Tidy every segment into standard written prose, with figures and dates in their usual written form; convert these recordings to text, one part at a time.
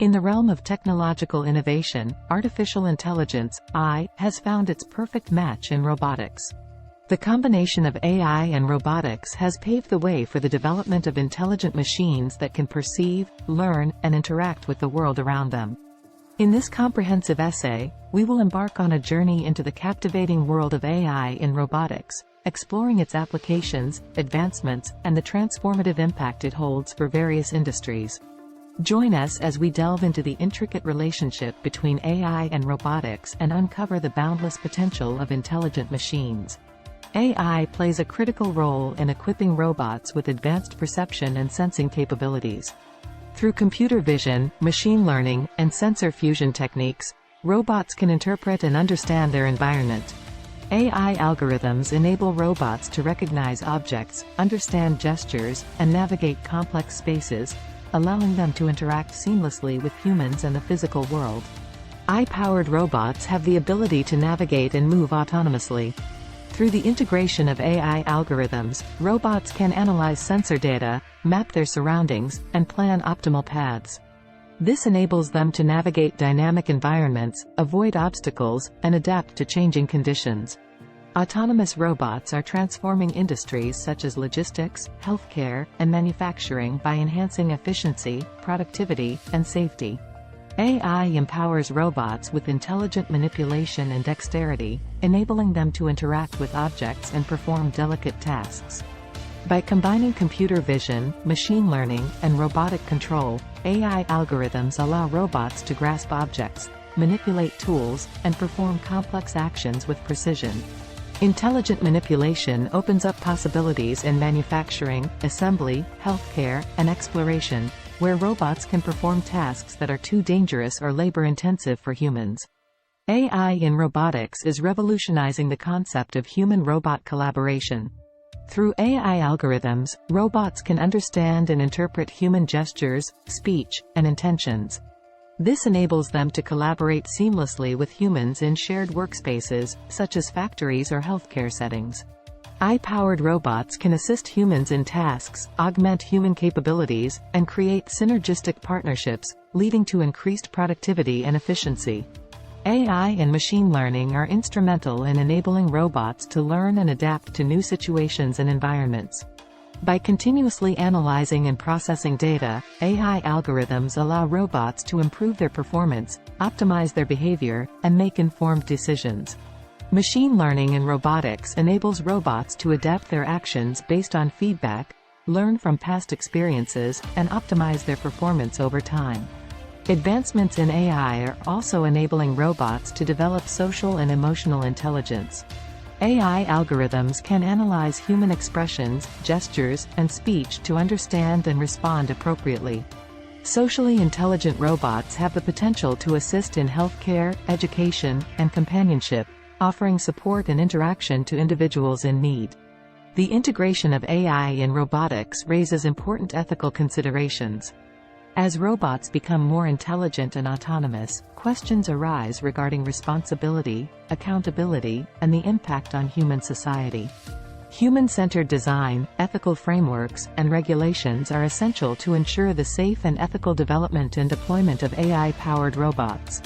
In the realm of technological innovation, artificial intelligence, AI, has found its perfect match in robotics. The combination of AI and robotics has paved the way for the development of intelligent machines that can perceive, learn, and interact with the world around them. In this comprehensive essay, we will embark on a journey into the captivating world of AI in robotics, exploring its applications, advancements, and the transformative impact it holds for various industries. Join us as we delve into the intricate relationship between AI and robotics and uncover the boundless potential of intelligent machines. AI plays a critical role in equipping robots with advanced perception and sensing capabilities. Through computer vision, machine learning, and sensor fusion techniques, robots can interpret and understand their environment. AI algorithms enable robots to recognize objects, understand gestures, and navigate complex spaces, allowing them to interact seamlessly with humans and the physical world. AI-powered robots have the ability to navigate and move autonomously. Through the integration of AI algorithms, robots can analyze sensor data, map their surroundings, and plan optimal paths. This enables them to navigate dynamic environments, avoid obstacles, and adapt to changing conditions. Autonomous robots are transforming industries such as logistics, healthcare, and manufacturing by enhancing efficiency, productivity, and safety. AI empowers robots with intelligent manipulation and dexterity, enabling them to interact with objects and perform delicate tasks. By combining computer vision, machine learning, and robotic control, AI algorithms allow robots to grasp objects, manipulate tools, and perform complex actions with precision. Intelligent manipulation opens up possibilities in manufacturing, assembly, healthcare, and exploration, where robots can perform tasks that are too dangerous or labor-intensive for humans. AI in robotics is revolutionizing the concept of human-robot collaboration. Through AI algorithms, robots can understand and interpret human gestures, speech, and intentions. This enables them to collaborate seamlessly with humans in shared workspaces, such as factories or healthcare settings. AI-powered robots can assist humans in tasks, augment human capabilities, and create synergistic partnerships, leading to increased productivity and efficiency. AI and machine learning are instrumental in enabling robots to learn and adapt to new situations and environments. By continuously analyzing and processing data, AI algorithms allow robots to improve their performance, optimize their behavior, and make informed decisions. Machine learning in robotics enables robots to adapt their actions based on feedback, learn from past experiences, and optimize their performance over time. Advancements in AI are also enabling robots to develop social and emotional intelligence. AI algorithms can analyze human expressions, gestures, and speech to understand and respond appropriately. Socially intelligent robots have the potential to assist in healthcare, education, and companionship, offering support and interaction to individuals in need. The integration of AI in robotics raises important ethical considerations. As robots become more intelligent and autonomous, questions arise regarding responsibility, accountability, and the impact on human society. Human-centered design, ethical frameworks, and regulations are essential to ensure the safe and ethical development and deployment of AI-powered robots.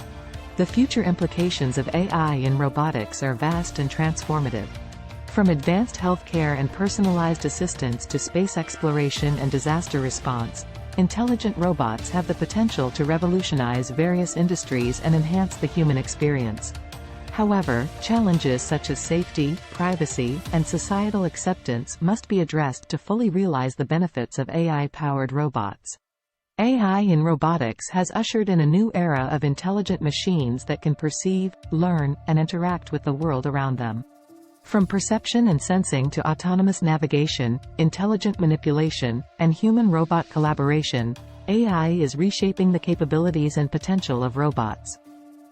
The future implications of AI in robotics are vast and transformative. From advanced healthcare and personalized assistance to space exploration and disaster response, intelligent robots have the potential to revolutionize various industries and enhance the human experience. However, challenges such as safety, privacy, and societal acceptance must be addressed to fully realize the benefits of AI-powered robots. AI in robotics has ushered in a new era of intelligent machines that can perceive, learn, and interact with the world around them. From perception and sensing to autonomous navigation, intelligent manipulation, and human-robot collaboration, AI is reshaping the capabilities and potential of robots.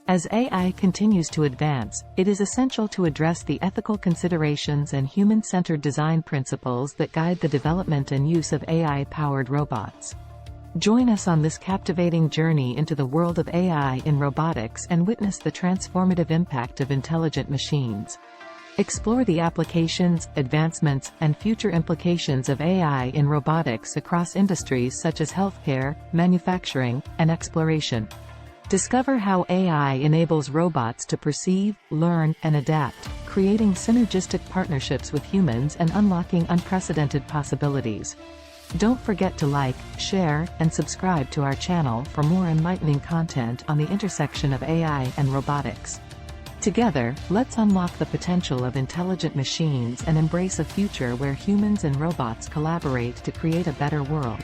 As AI continues to advance, it is essential to address the ethical considerations and human-centered design principles that guide the development and use of AI-powered robots. Join us on this captivating journey into the world of AI in robotics and witness the transformative impact of intelligent machines. Explore the applications, advancements, and future implications of AI in robotics across industries such as healthcare, manufacturing, and exploration. Discover how AI enables robots to perceive, learn, and adapt, creating synergistic partnerships with humans and unlocking unprecedented possibilities. Don't forget to like, share, and subscribe to our channel for more enlightening content on the intersection of AI and robotics. Together, let's unlock the potential of intelligent machines and embrace a future where humans and robots collaborate to create a better world.